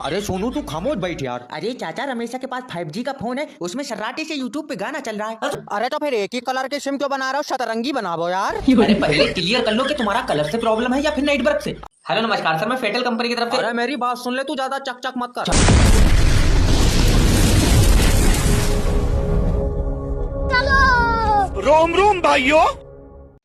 अरे सोनू तू खामोश बैठ यार। अरे चाचा रमेशा के पास 5G का फोन है, उसमें सर्राटे से यूट्यूब पे गाना चल रहा है। अरे तो फिर एक ही कलर के सिम क्यों बना रहे हो, शतरंगी बनाओ यार। अरे पहले क्लियर कर लो कि तुम्हारा कलर से प्रॉब्लम है या फिर नेटवर्क से। हेलो नमस्कार सर, मैं फेटल कंपनी की तरफ से। अरे मेरी बात सुन ले, तू ज्यादा चक चक मत कर। रोम रोम भाइयों।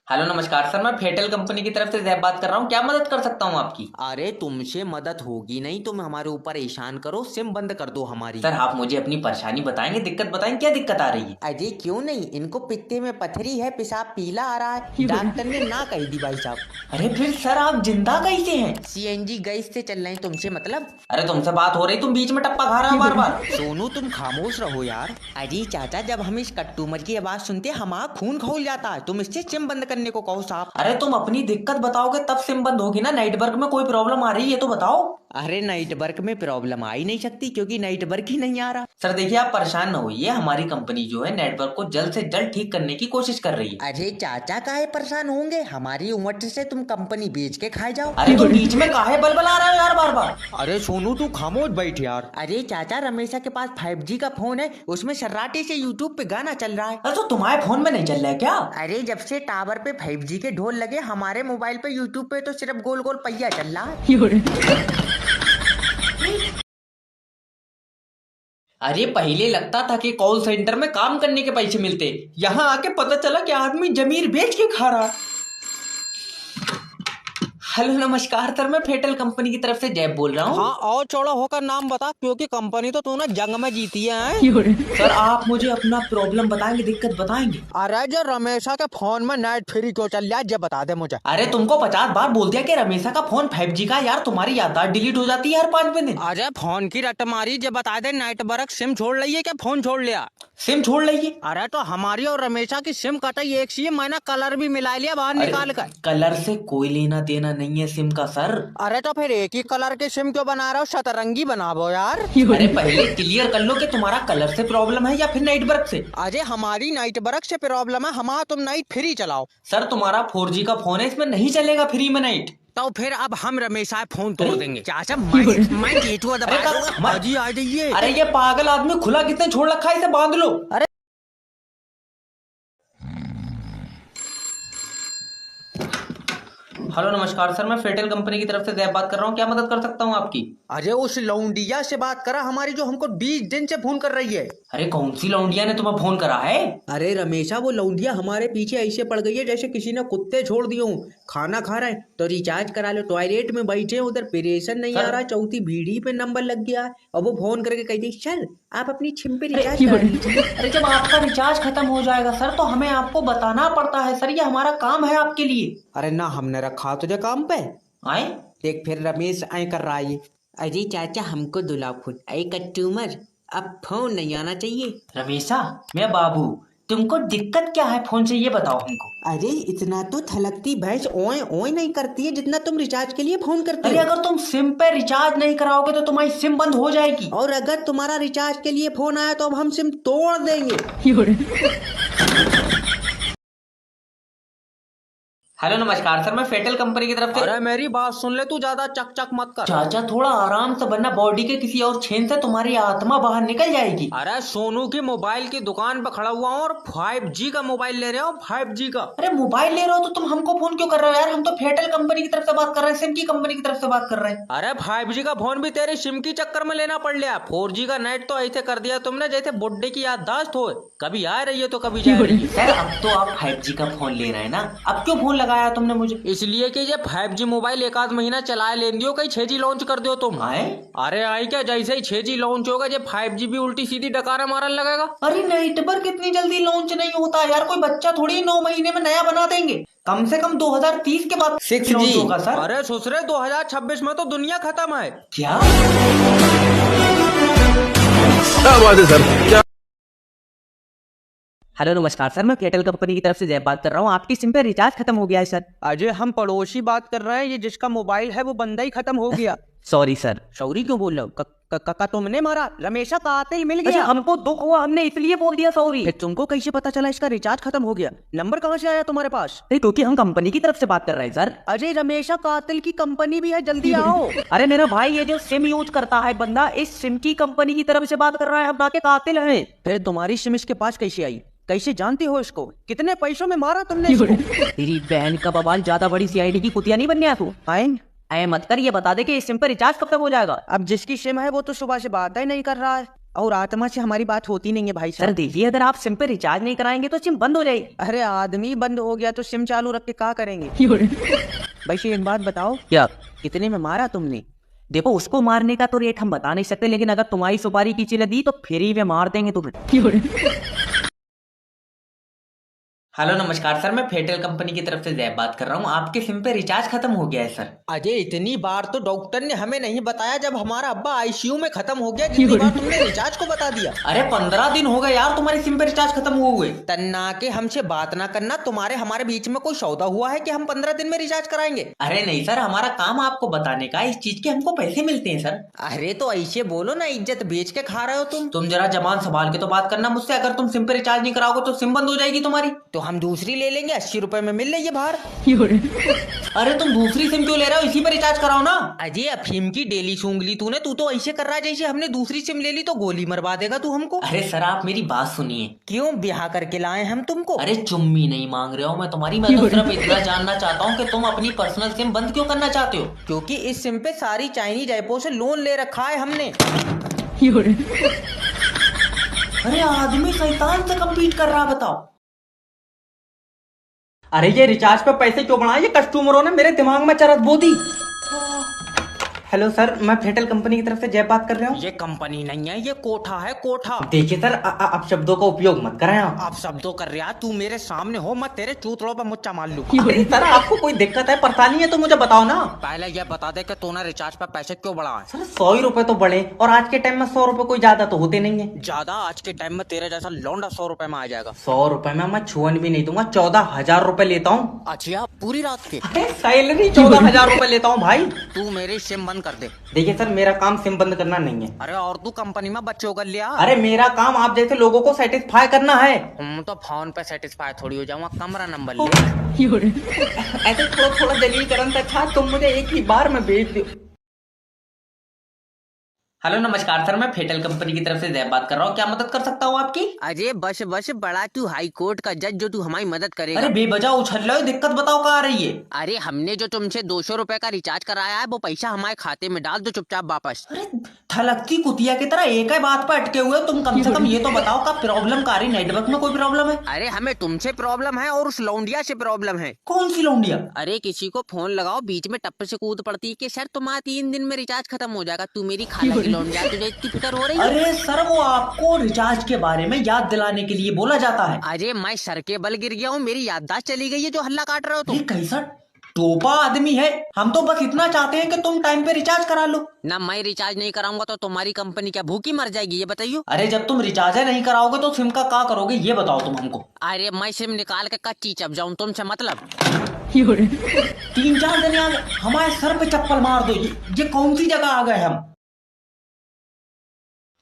हेलो नमस्कार सर, मैं फेटल कंपनी की तरफ से जैब बात कर रहा हूँ। क्या मदद कर सकता हूँ आपकी? अरे तुमसे मदद होगी नहीं, तुम हमारे ऊपर एहसान करो, सिम बंद कर दो हमारी। सर आप मुझे अपनी परेशानी बताएंगे, दिक्कत बताएंगे, क्या दिक्कत आ रही है? अरे क्यों नहीं, इनको पित्ते में पथरी है, पेशाब पीला आ रहा है, डॉक्टर ने ना कही दी भाई साहब। अरे फिर सर आप जिंदा कैसे हैं? CNG गैस से चल रहे हैं, तुमसे मतलब। अरे तुमसे बात हो रही, तुम बीच में टप्पा खा रहा है बार बार। सोनू तुम खामोश रहो यार। अरे चाचा जब हम इस कट्टूमर की आवाज सुनते हमारा खून खौल जाता है, तुम इससे सिम बंद करने को कहो साहब। अरे तुम अपनी दिक्कत बताओगे तब सिम बंद होगी ना। नेटवर्क में कोई प्रॉब्लम आ रही है तो बताओ। अरे नेटवर्क में प्रॉब्लम आ ही नहीं सकती क्योंकि नेटवर्क ही नहीं आ रहा। सर देखिए आप परेशान न होइए, हमारी कंपनी जो है नेटवर्क को जल्द से जल्द ठीक करने की कोशिश कर रही है। अरे चाचा काहे परेशान होंगे, हमारी उम्र से तुम कंपनी बेच के खाए जाओ। अरे तो बीच में काहे बलबल आ रहा है यार बार बार? अरे सोनू तू खामोश बैठ यार। अरे चाचा रमेशा के पास 5G का फोन है, उसमें सर्राटे से यूट्यूब पे गाना चल रहा है। अरे तो तुम्हारे फोन में नहीं चल रहा है क्या? अरे जब से टावर पे 5G के ढोल लगे, हमारे मोबाइल पे यूट्यूब पे तो सिर्फ गोल गोल पहिया चल रहा है। अरे पहले लगता था कि कॉल सेंटर में काम करने के पैसे मिलते, यहाँ आके पता चला कि आदमी जमीर बेच के खा रहा। हेलो नमस्कार सर, मैं फेटल कंपनी की तरफ से जैब बोल रहा हूँ। हाँ और चौड़ा होकर नाम बता, क्योंकि कंपनी तो तूने जंग में जीती है। सर आप मुझे अपना प्रॉब्लम बताएंगे, दिक्कत बताएंगे। अरे जो रमेशा के फोन में नेट फ्री क्यों चल रहा है, जब बता दे मुझे। अरे तुमको 50 बार बोल दिया कि रमेशा का फोन 5G का, यार तुम्हारी याददाश्त डिलीट हो जाती है हर 5 दिन। अरे फोन की रट मारी, जब बता दे नेटवर्क सिम छोड़ रही है क्या, फोन छोड़ लिया? सिम छोड़ लीजिए। अरे तो हमारी और रमेशा की सिम कटाई एक सी है, मैंने कलर भी मिला लिया बाहर निकाल कर। कलर से कोई लेना देना नहीं है सिम का सर। अरे तो फिर एक ही कलर के सिम क्यों बना रहे हो, शतरंगी बनाओ यार। अरे पहले क्लियर कर लो कि तुम्हारा कलर से प्रॉब्लम है या फिर नेटवर्क से। अरे हमारी नेटवर्क से प्रॉब्लम है, हमारा तुम नेट फ्री चलाओ। सर तुम्हारा 4G का फोन है, इसमें नहीं चलेगा फ्री में नेट। तो फिर अब हम रमेशा फोन तोड़ देंगे। चाचा मैं गेटुआ अरे दबा जी आ जाइए। अरे ये पागल आदमी खुला कितने छोड़ रखा है, इसे बांध लो। अरे हेलो नमस्कार सर, मैं फेटल कंपनी की तरफ से जैब बात कर रहा हूँ। क्या मदद कर सकता हूँ आपकी? अरे उस लौंडिया से बात करा हमारी, जो हमको 20 दिन से फोन कर रही है। अरे कौन सी लौंडिया ने तुम्हें फोन करा है? अरे रमेशा वो लौंडिया हमारे पीछे ऐसे पड़ गई है जैसे किसी ने कुत्ते छोड़ दिए हूँ। खाना खा रहे हैं तो रिचार्ज करा लो, टॉयलेट में बैठे उधर परेशान नहीं आ रहा, चौथी बीड़ी पे नंबर लग गया है और वो फोन करके कहती सर आप अपनी सिम पे रिचार्ज करा लीजिए। अरे जब आपका रिचार्ज खत्म हो जाएगा सर तो हमें आपको बताना पड़ता है सर, ये हमारा काम है आपके लिए। अरे ना हमने रखा तुझे काम पे। आए देख फिर रमेश आए कर रहा है। अरे चाचा हमको दुलाओ फोन, अरे कस्टमर अब फोन नहीं आना चाहिए। रमेशा मैं बाबू, तुमको दिक्कत क्या है फोन से ये बताओ हमको। अरे इतना तो थलकती भैंस ओए ओए नहीं करती है जितना तुम रिचार्ज के लिए फोन करती अरे हो। अगर तुम सिम पे रिचार्ज नहीं कराओगे तो तुम्हारी सिम बंद हो जाएगी। और अगर तुम्हारा रिचार्ज के लिए फोन आया तो अब हम सिम तोड़ देंगे। हेलो नमस्कार सर, मैं फेटल कंपनी की तरफ से। अरे मेरी बात सुन ले, तू ज्यादा चक चक मत कर। चाचा थोड़ा आराम से, वरना बॉडी के किसी और छेद से तुम्हारी आत्मा बाहर निकल जाएगी। अरे सोनू की मोबाइल की दुकान पे खड़ा हुआ हूँ और 5G का मोबाइल ले रहे हो, 5G का। अरे मोबाइल ले रहे हो तो तुम हमको फोन क्यों कर रहे हो यार? हम तो फेटल कंपनी की तरफ से बात कर रहे हैं, सिम की कंपनी की तरफ से बात कर रहे हैं। अरे 5G का फोन भी तेरे सिम की चक्कर में लेना पड़ लिया। 4G का नेट तो ऐसे कर दिया तुमने जैसे बुड्ढे की याददाश्त हो, कभी आ रही है तो कभी जा रही है। सर अब तो आप 5G का फोन ले रहे हैं ना, अब क्यों फोन लगाया तुमने मुझे? इसलिए कि ये 5G मोबाइल एक आध महीना चलाए लेन दियो, कहीं 6G लॉन्च कर दो तुम। आए अरे आई क्या, जैसे ही 6G लॉन्च होगा ये 5G भी उल्टी सीधी डकारा मारने लगेगा। अरे नेटवर्क इतनी जल्दी लॉन्च नहीं होता यार, कोई बच्चा थोड़ी 9 महीने में नया बना देंगे। कम से कम 2030 के बाद 6G लॉन्च होगा सर। अरे ससुरे 2026 में तो दुनिया खत्म है। क्या बात है सर, क्या? हेलो नमस्कार सर, मैं फेटल कंपनी की तरफ से जय बात कर रहा हूँ। आपकी सिम पे रिचार्ज खत्म हो गया है सर। अजय हम पड़ोसी बात कर रहे हैं, ये जिसका मोबाइल है वो बंदा ही खत्म हो गया। Sorry sir. सॉरी क्यों बोल रहे हो, का तुमने मारा? रमेशा का आते ही मिल अच्छा गया। हमको दुख हुआ, हमने इसलिए बोल दिया सॉरी। फिर तुमको कैसे पता चला इसका रिचार्ज खत्म हो गया? नंबर कहाँ से आया तुम्हारे पास? नहीं, क्योंकि हम कंपनी की तरफ से बात कर रहे हैं सर। अजय, रमेशा कातिल की कंपनी भी है, जल्दी आओ। अरे मेरा भाई, ये जो सिम यूज करता है बंदा, इस सिम की कंपनी की तरफ से बात कर रहा है, हम ना के कातिल हैं। फिर तुम्हारी सिम इसके पास कैसे आई? कैसे जानती हो इसको? कितने पैसों में मारा तुमने इसको? तेरी बहन का बवाल, ज्यादा बड़ी सीआईडी की कुतिया नहीं बन गया तू। आएं? ऐ मत कर, ये बता दे कि इस सिम पर रिचार्ज कब तक हो जाएगा। अब जिसकी सिम है वो तो सुबह से बात ही नहीं कर रहा है, और आत्मा से हमारी बात होती नहीं है भाई सर साहब। देखिए, अगर आप सिम पे रिचार्ज नहीं कराएंगे तो सिम बंद हो जाएगी। अरे आदमी बंद हो गया तो सिम चालू रख के क्या करेंगे? वैसे एक बात बताओ, क्या? कितने में मारा तुमने? देखो, उसको मारने का तो रेट हम बता नहीं सकते, लेकिन अगर तुम्हारी सुपारी पीछे लगी तो फ्री में मार देंगे तुम्हें। हेलो नमस्कार सर, मैं फेडरल कंपनी की तरफ से जैब बात कर रहा हूँ। आपके सिम पे रिचार्ज खत्म हो गया है सर। अजय, इतनी बार तो डॉक्टर ने हमें नहीं बताया जब हमारा अब्बा आईसीयू में खत्म हो गया, जितनी बार तुमने रिचार्ज को बता दिया। अरे 15 दिन हो गए यार तुम्हारी सिम पे रिचार्ज खत्म हुए। तन्ना के हमसे बात ना करना, तुम्हारे हमारे बीच में कोई सौदा हुआ है कि हम 15 दिन में रिचार्ज कराएंगे? अरे नहीं सर, हमारा काम आपको बताने का, इस चीज के हमको पैसे मिलते हैं सर। अरे तो ऐसे बोलो ना, इज्जत बेच के खा रहे हो तुम जरा जबान संभाल के तो बात करना मुझसे। अगर तुम सिम पे रिचार्ज नहीं कराओगे तो सिम बंद हो जाएगी तुम्हारी। तो हम दूसरी ले लेंगे, 80 रुपए में मिल रही है बाहर। अरे तुम दूसरी सिम क्यों ले रहे हो? इसी पे रिचार्ज कराओ ना। अजय, अफीम की डेली सूंघ ली तूने। तू तो ऐसे कर रहा है जैसे हमने दूसरी सिम ले ली तो गोली मरवा देगा तू हमको। अरे सर, आप मेरी बात सुनिए। क्यों ब्याह करके लाए हम तुमको? अरे चुम्मी नहीं मांग रहे हो मैं तुम्हारी, मैं तो सिर्फ इतना जानना चाहता हूँ कि तुम अपनी पर्सनल सिम बंद क्यों करना चाहते हो? क्योंकि इस सिम पे सारी चाइनीज ऐपों से लोन ले रखा है हमने। अरे आदमी शैतान से कम्पीट कर रहा, बताओ। अरे ये रिचार्ज पे पैसे क्यों बढ़ाए? ये कस्टमरों ने मेरे दिमाग में चरस बो दी। हेलो सर, मैं फेडरल कंपनी की तरफ से जय बात कर रहा हूँ। ये कंपनी नहीं है, ये कोठा है, कोठा। देखिए सर, आप शब्दों का उपयोग मत करें आप। आप शब्दों कर रहा, तू मेरे सामने हो मत, तेरे चूतड़ों पर मुच्चा मार लूं। अरे सर, आपको कोई दिक्कत है, परेशानी है तो मुझे बताओ ना। पहले ये बता दे कि तूने रिचार्ज पर पैसे क्यों बढ़ाए? सर 100 रुपए तो बढ़े, और आज के टाइम में 100 रुपए कोई ज्यादा तो होते नहीं है। ज्यादा? आज के टाइम में तेरे जैसा लौंडा 100 रुपए में आ जाएगा। 100 रुपए में मैं छुअन भी नहीं दूंगा, 14,000 रुपए लेता हूँ। अच्छा, पूरी रात के? अरे सैलरी 14,000 रुपए लेता हूँ भाई। तू मेरी सिम बंद कर दे। देखिए सर, मेरा काम सिम बंद करना नहीं है। अरे और तू कंपनी में बच्चों कर लिया? अरे मेरा काम आप जैसे लोगों को सेटिस्फाई करना है। हम तो फोन पे सेटिस्फाई थोड़ी हो जाऊंगा, कमरा नंबर ले। ऐसे थोड़ा थोड़ा दलीलीकरण से अच्छा तुम मुझे एक ही बार में भेज दो। हेलो नमस्कार सर, मैं फेडरल कंपनी की तरफ से जैब बात कर रहा हूँ। क्या मदद कर सकता हूँ आपकी? अजय, बस बस बड़ा तू हाई कोर्ट का जज जो तू हमारी मदद करेगा। अरे बेवजह उछल रहे हो, दिक्कत बताओ कहाँ आ रही है? अरे हमने जो तुमसे 200 रुपए का रिचार्ज कराया है वो पैसा हमारे खाते में डाल दो चुपचाप वापस। अरे थलक्की कुतिया की तरह एक ही बात पर अटके हुए हो तुम। कम से कम ये तो बताओ का प्रॉब्लम का रही, नेटवर्क में कोई प्रॉब्लम है? अरे हमें तुमसे प्रॉब्लम है और उस लौंडिया से प्रॉब्लम है। कौन सी लौंडिया? अरे किसी को फोन लगाओ, बीच में टप्प से कूद पड़ती है कि सर तुम्हारा 3 दिन में रिचार्ज खत्म हो जाएगा। तू मेरी खाला की लौंडिया, तुझे इतनी फिक्र हो रही है? अरे सर, वो आपको रिचार्ज के बारे में याद दिलाने के लिए बोला जाता है। अरे मैं सर के बल गिर गया हूँ, मेरी याददाश्त चली गई है जो हल्ला काट रहे हो तुम। ये कैसा टोपा आदमी है? हम तो बस इतना चाहते हैं कि तुम टाइम पे रिचार्ज करा लो ना। मैं रिचार्ज नहीं कराऊंगा तो तुम्हारी कंपनी क्या भूखी मर जाएगी, ये बताइए। अरे जब तुम रिचार्ज नहीं कराओगे तो सिम का क्या करोगे, ये बताओ तुम हमको। अरे मैं सिम निकाल के कच्ची चप जाऊं तुमसे मतलब? 3-4 दिन यार हमारे सर पे चप्पल मार दो। ये कौन सी जगह आ गए हम?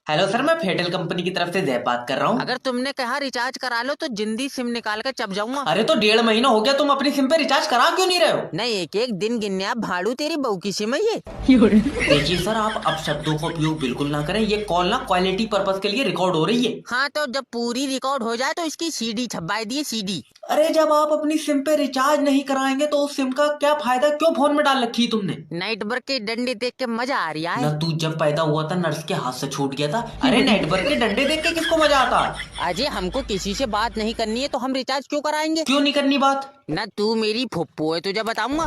हेलो सर, मैं फेडरल कंपनी की तरफ से जैब बात कर रहा हूँ। अगर तुमने कहा रिचार्ज करा लो तो जिंदी सिम निकाल कर चप जाऊंगा। अरे तो 1.5 महीना हो गया, तुम अपनी सिम पे रिचार्ज करा क्यों नहीं रहे हो? नहीं, एक एक दिन गिनने आप भाड़ू, तेरी बहू की सिम है ये। देखिए सर, आप अब शब्दों का उपयोग बिल्कुल ना करें। ये कॉल ना क्वालिटी पर्पस के लिए रिकॉर्ड हो रही है। हाँ तो जब पूरी रिकॉर्ड हो जाए तो इसकी सीडी छपवाई दिए, सीडी। अरे जब आप अपनी सिम पे रिचार्ज नहीं कराएंगे तो उस सिम का क्या फायदा? क्यों फोन में डाल रखी तुमने? नेटवर्क के डंडे देख के मजा आ रहा ना है। तू जब पैदा हुआ था नर्स के हाथ से छूट गया था। अरे नेटवर्क के डंडे देख के किसको मजा आता है? अजय, हमको किसी से बात नहीं करनी है तो हम रिचार्ज क्यों कराएंगे? क्यों नहीं करनी बात? ना तू मेरी फुप्पो है, तुझे बताऊंगा।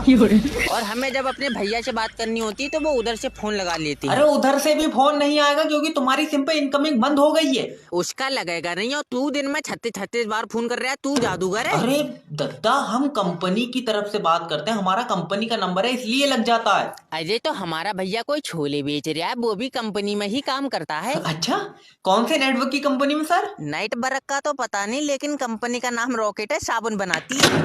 और हमें जब अपने भैया से बात करनी होती है तो वो उधर से फोन लगा लेती है। अरे उधर से भी फोन नहीं आएगा क्योंकि तुम्हारी सिम पे इनकमिंग बंद हो गई है। उसका लगेगा नहीं, और तू दिन में 36 बार फोन कर रहा है, तू जादूगर है। अरे दद्दा, हम कंपनी की तरफ से बात करते हैं, हमारा कंपनी का नंबर है इसलिए लग जाता है। अजय, तो हमारा भैया कोई छोले बेच रहा है, वो भी कंपनी में ही काम करता है। अच्छा, कौन से नेटवर्क की कंपनी में सर? नाइट बरक का तो पता नहीं, लेकिन कंपनी का नाम रॉकेट है, साबुन बनाती है।